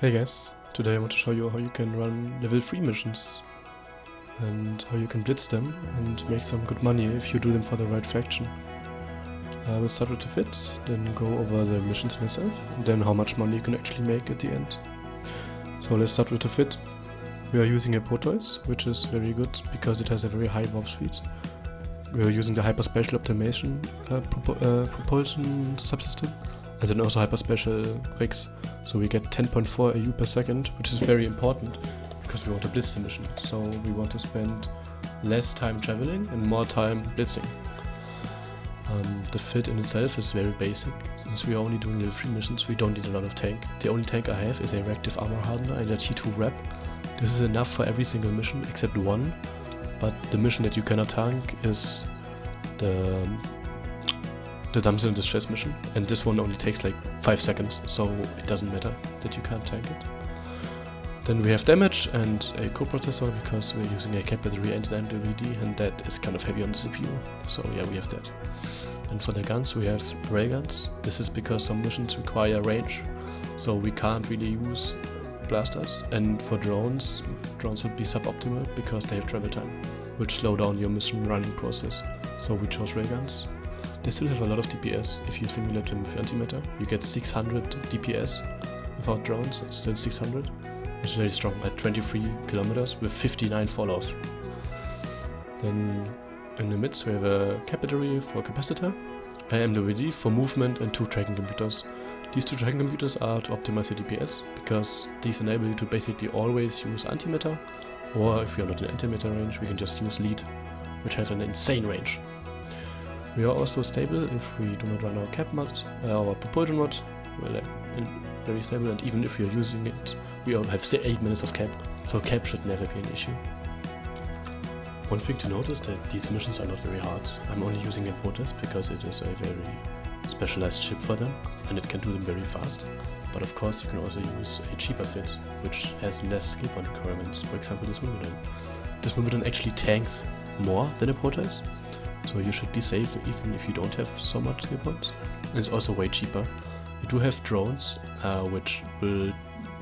Hey guys, today I want to show you how you can run level 3 missions and how you can blitz them and make some good money if you do them for the right faction. We'll start with the fit, then go over the missions in itself, and then how much money you can actually make at the end. So let's start with the fit. We are using a Proteus, which is very good because it has a very high warp speed. We are using the hyper special optimization propulsion subsystem, and then also hyper special rigs. So we get 10.4 AU per second, which is very important because we want to blitz the mission. So we want to spend less time traveling and more time blitzing. The fit in itself is very basic. Since we are only doing level 3 missions, we don't need a lot of tank. The only tank I have is a reactive armor hardener and a T2 wrap. This is enough for every single mission except one, but the mission that you cannot tank is the damsel in distress mission, and this one only takes like 5 seconds, so it doesn't matter that you can't tank it. Then we have damage and a coprocessor because we're using a cap battery and an LED, and that is kind of heavy on the CPU, so yeah, we have that. And for the guns we have railguns. This is because some missions require range, so we can't really use blasters. And for drones would be suboptimal because they have travel time, which slow down your mission running process, so we chose railguns. They still have a lot of DPS. If you simulate them with antimatter, you get 600 DPS. Without drones, it's still 600, which is very strong at 23 kilometers with 59 fallout. Then in the midst we have a cap battery for capacitor, a MWD for movement, and 2 tracking computers. These 2 tracking computers are to optimize your DPS, because these enable you to basically always use antimatter, or if you're not in antimatter range, we can just use lead, which has an insane range. We are also stable if we do not run our cap mod, our propulsion mod. We're very stable, and even if we are using it, we all have 8 minutes of cap, so cap should never be an issue. One thing to note is that these missions are not very hard. I'm only using a Proteus because it is a very specialized chip for them, and it can do them very fast. But of course you can also use a cheaper fit, which has less skill point requirements, for example this Myrmidon. This Myrmidon actually tanks more than a Proteus, so you should be safe even if you don't have so much skill points. And it's also way cheaper. You do have drones, which will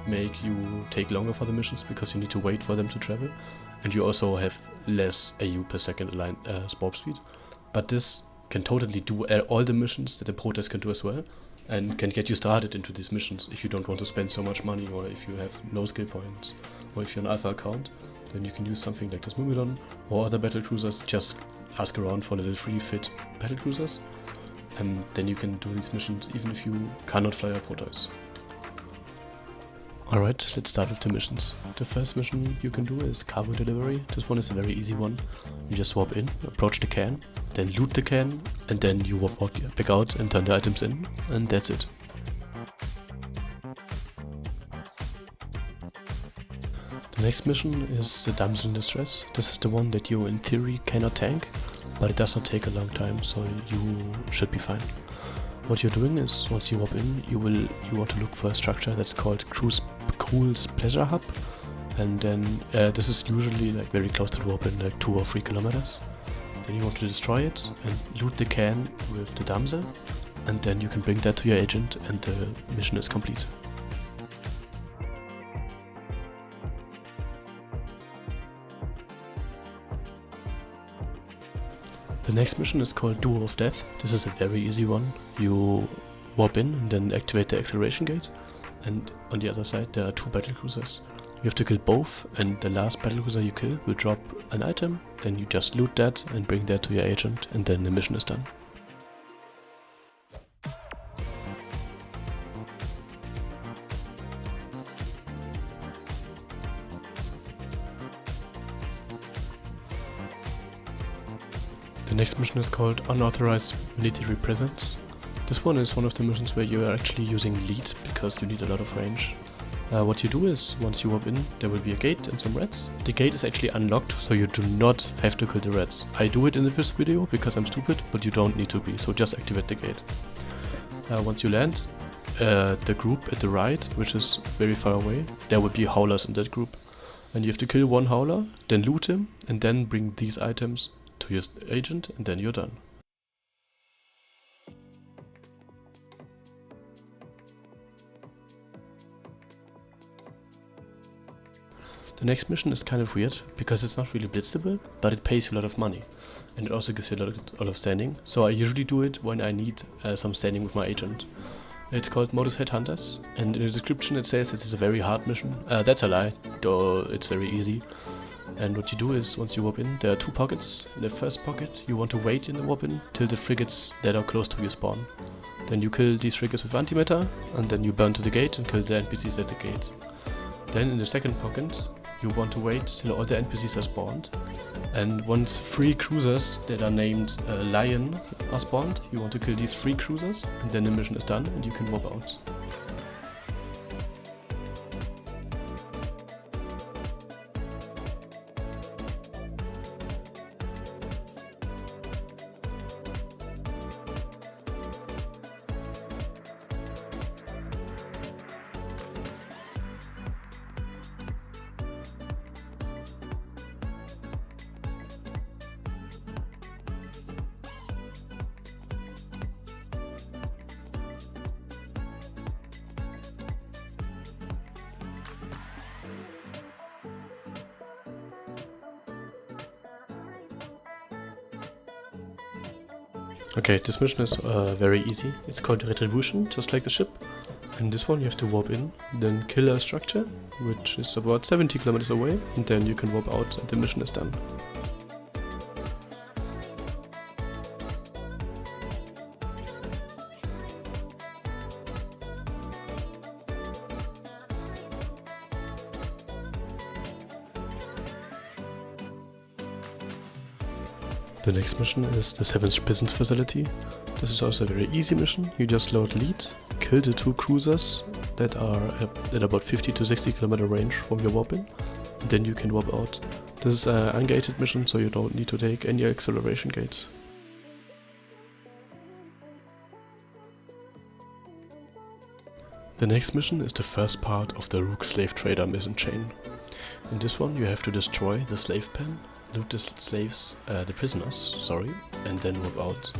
make you take longer for the missions because you need to wait for them to travel, and you also have less AU per second warp speed. But this can totally do all the missions that the Proteus can do as well, and can get you started into these missions if you don't want to spend so much money, or if you have low skill points, or if you're an alpha account. Then you can use something like this Myrmidon or other battlecruisers. Just ask around for level 3 fit battlecruisers, and then you can do these missions even if you cannot fly a Proteus. Alright, let's start with the missions. The first mission you can do is cargo delivery. This one is a very easy one. You just warp in, approach the can, then loot the can, and then you warp back out and turn the items in, and that's it. The next mission is the damsel in distress. This is the one that you in theory cannot tank, but it does not take a long time, so you should be fine. What you're doing is, once you warp in, you want to look for a structure that's called Cruel's Pleasure Hub, and then this is usually like very close to the warp in, like 2 or 3 kilometers. Then you want to destroy it and loot the can with the damsel, and then you can bring that to your agent and the mission is complete. The next mission is called Duo of Death. This is a very easy one. You warp in and then activate the acceleration gate, and on the other side there are 2 battlecruisers. You have to kill both, and the last battlecruiser you kill will drop an item, then you just loot that and bring that to your agent, and then the mission is done. The next mission is called Unauthorized Military Presence. This one is one of the missions where you are actually using lead because you need a lot of range. What you do is, once you warp in, there will be a gate and some rats. The gate is actually unlocked, so you do not have to kill the rats. I do it in the first video because I'm stupid, but you don't need to be, so just activate the gate. Once you land, the group at the right, which is very far away, there will be howlers in that group. And you have to kill one howler, then loot him, and then bring these items to your agent, and then you're done. The next mission is kind of weird, because it's not really blitzable, but it pays you a lot of money. And it also gives you a lot of standing, so I usually do it when I need some standing with my agent. It's called Modus Headhunters, and in the description it says this is a very hard mission. That's a lie, though it's very easy. And what you do is, once you warp in, there are two pockets. In the first pocket, you want to wait in the warp in till the frigates that are close to you spawn. Then you kill these frigates with antimatter, and then you burn to the gate and kill the NPCs at the gate. Then in the second pocket, you want to wait till all the NPCs are spawned. And once 3 cruisers that are named Lion are spawned, you want to kill these 3 cruisers, and then the mission is done and you can warp out. Okay, this mission is very easy. It's called Retribution, just like the ship. And this one you have to warp in, then kill a structure, which is about 70 kilometers away, and then you can warp out and the mission is done. The next mission is the 7th Prison Facility. This is also a very easy mission. You just load lead, kill the 2 cruisers that are at about 50 to 60 kilometer range from your warp in, and then you can warp out. This is an ungated mission, so you don't need to take any acceleration gates. The next mission is the first part of the Rook Slave Trader mission chain. In this one you have to destroy the slave pen, loot the prisoners, and then warp out.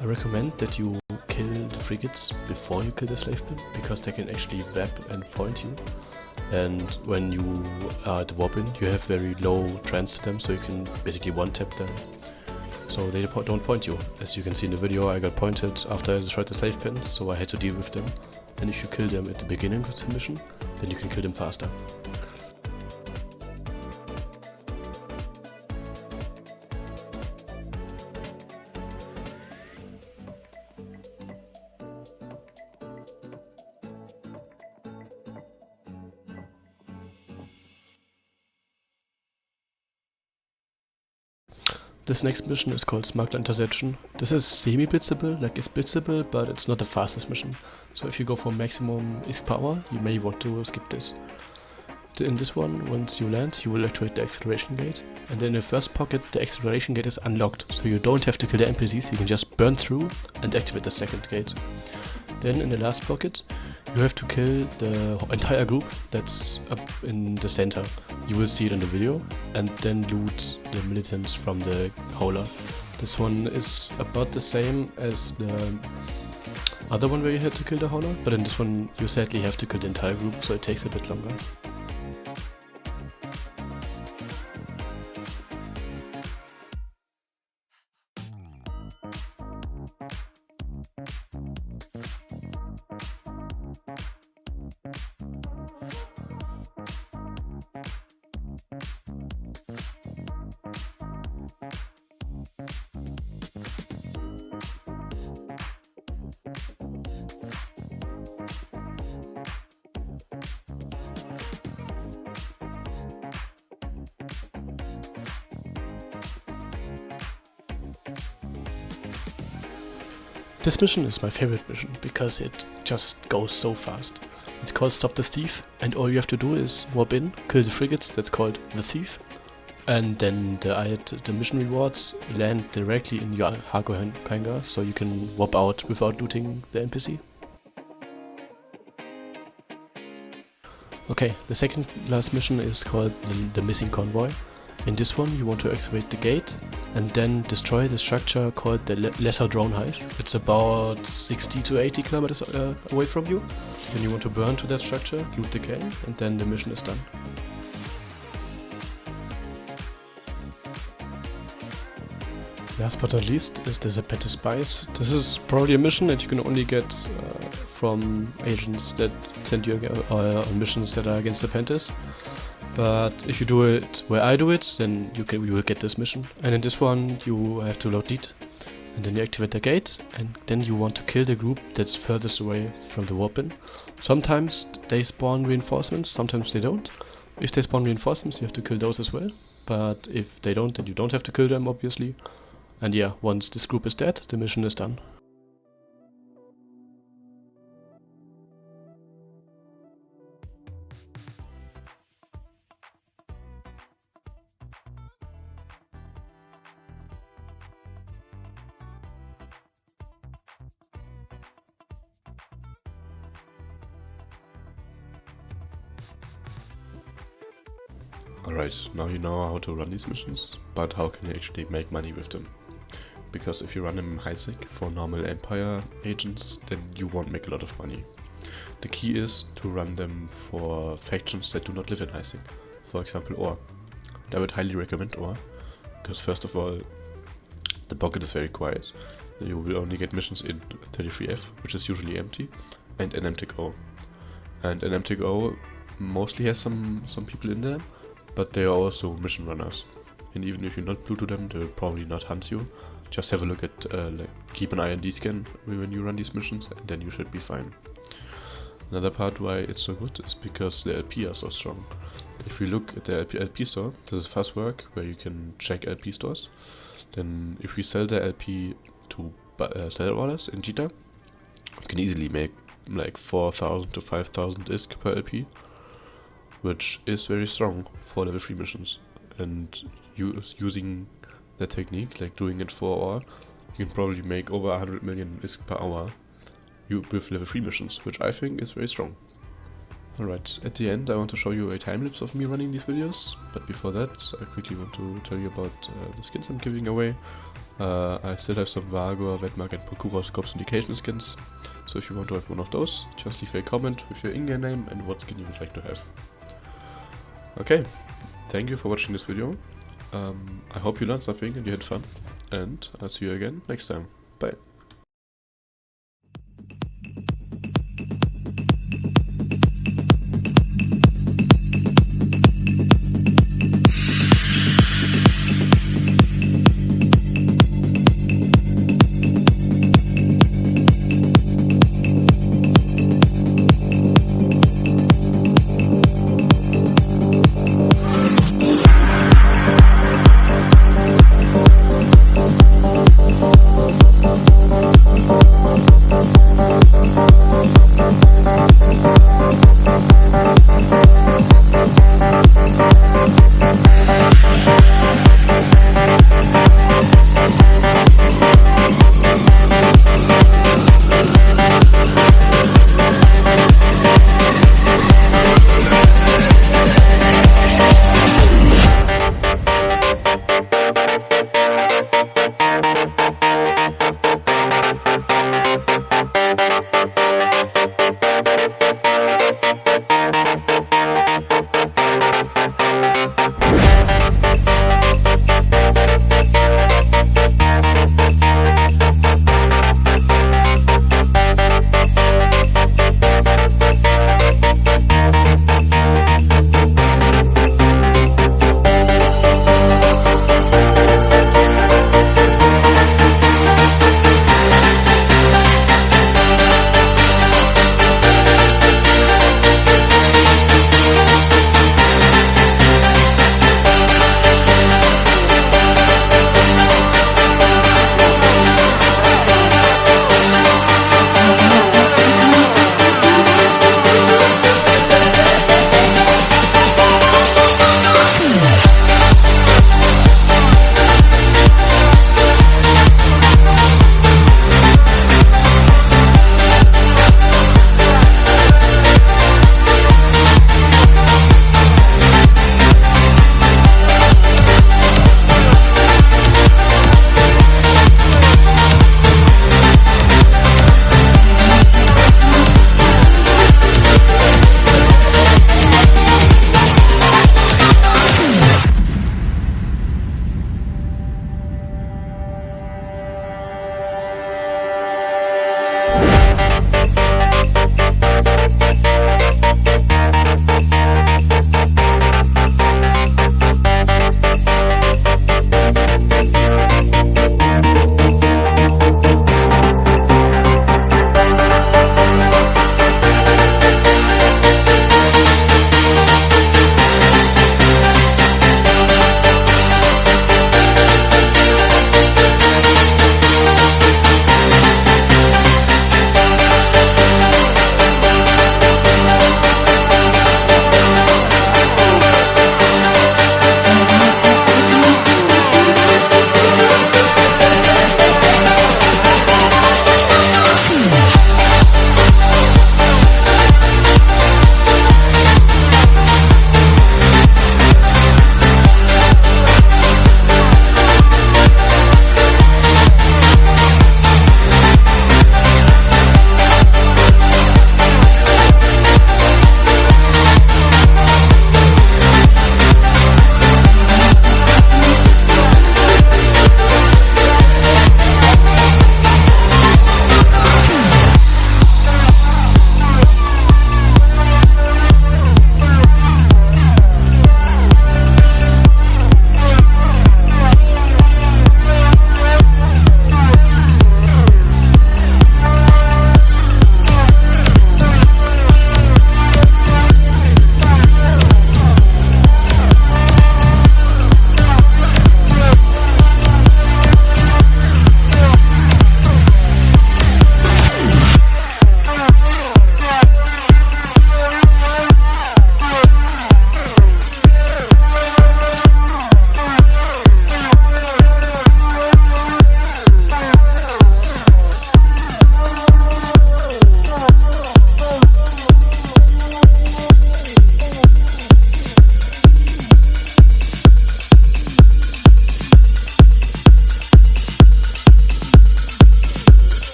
I recommend that you kill the frigates before you kill the slave pen, because they can actually web and point you. And when you are at the warp in, you have very low trance to them, so you can basically one-tap them. So they don't point you. As you can see in the video, I got pointed after I destroyed the slave pen, so I had to deal with them. And if you kill them at the beginning of the mission, then you can kill them faster. This next mission is called Smuggler Interception. This is semi-blitzable, like it's blitzable, but it's not the fastest mission. So if you go for maximum ISK power, you may want to skip this. In this one, once you land, you will activate the acceleration gate. And then in the first pocket, the acceleration gate is unlocked. So you don't have to kill the NPCs, you can just burn through and activate the second gate. Then in the last pocket, you have to kill the entire group that's up in the center. You will see it in the video, and then loot the militants from the howler. This one is about the same as the other one where you had to kill the howler, but in this one you sadly have to kill the entire group, so it takes a bit longer. This mission is my favorite mission because it just goes so fast. It's called Stop the Thief, and all you have to do is warp in, kill the frigates, that's called the Thief, and then the mission rewards land directly in your Vargur hangar, so you can warp out without looting the NPC. Okay, the second last mission is called the Missing Convoy. In this one you want to excavate the gate and then destroy the structure called the Lesser Drone Hive. It's about 60 to 80 kilometers away from you. Then you want to burn to that structure, loot the cane, and then the mission is done. Last but not least is the Zapata Spice. This is probably a mission that you can only get from agents that send you on missions that are against the Pentas. But if you do it where I do it, then you will get this mission. And in this one you have to load lead, and then you activate the gate, and then you want to kill the group that's furthest away from the warp bin. Sometimes they spawn reinforcements, sometimes they don't. If they spawn reinforcements, you have to kill those as well. But if they don't, then you don't have to kill them, obviously. And yeah, once this group is dead, the mission is done. Alright, now you know how to run these missions, but how can you actually make money with them? Because if you run them in high-sec for normal Empire agents, then you won't make a lot of money. The key is to run them for factions that do not live in high-sec. For example, Ore. And I would highly recommend Ore, because first of all, the pocket is very quiet. You will only get missions in 33F, which is usually empty, and an MTGO. And an MTGO mostly has some people in there, but they are also mission runners. And even if you're not blue to them, they will probably not hunt you. Just have a look at, keep an eye on D-scan when you run these missions, and then you should be fine. Another part why it's so good is because the LP are so strong. If we look at the LP store, this is fast work where you can check LP stores. Then if we sell the LP to seller orders in Jita, you can easily make like 4,000 to 5,000 ISK per LP, which is very strong for level 3 missions. And using that technique, like doing it for Ore, you can probably make over 100 million ISK per hour with level 3 missions, which I think is very strong. Alright, at the end I want to show you a time-lapse of me running these videos, but before that I quickly want to tell you about the skins I'm giving away. I still have some Vargur, vemdak and procurer scope syndication skins, so if you want to have one of those, just leave a comment with your in-game name and what skin you would like to have. Okay, thank you for watching this video. I hope you learned something and you had fun, and I'll see you again next time. Bye.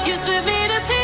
You split me to pieces.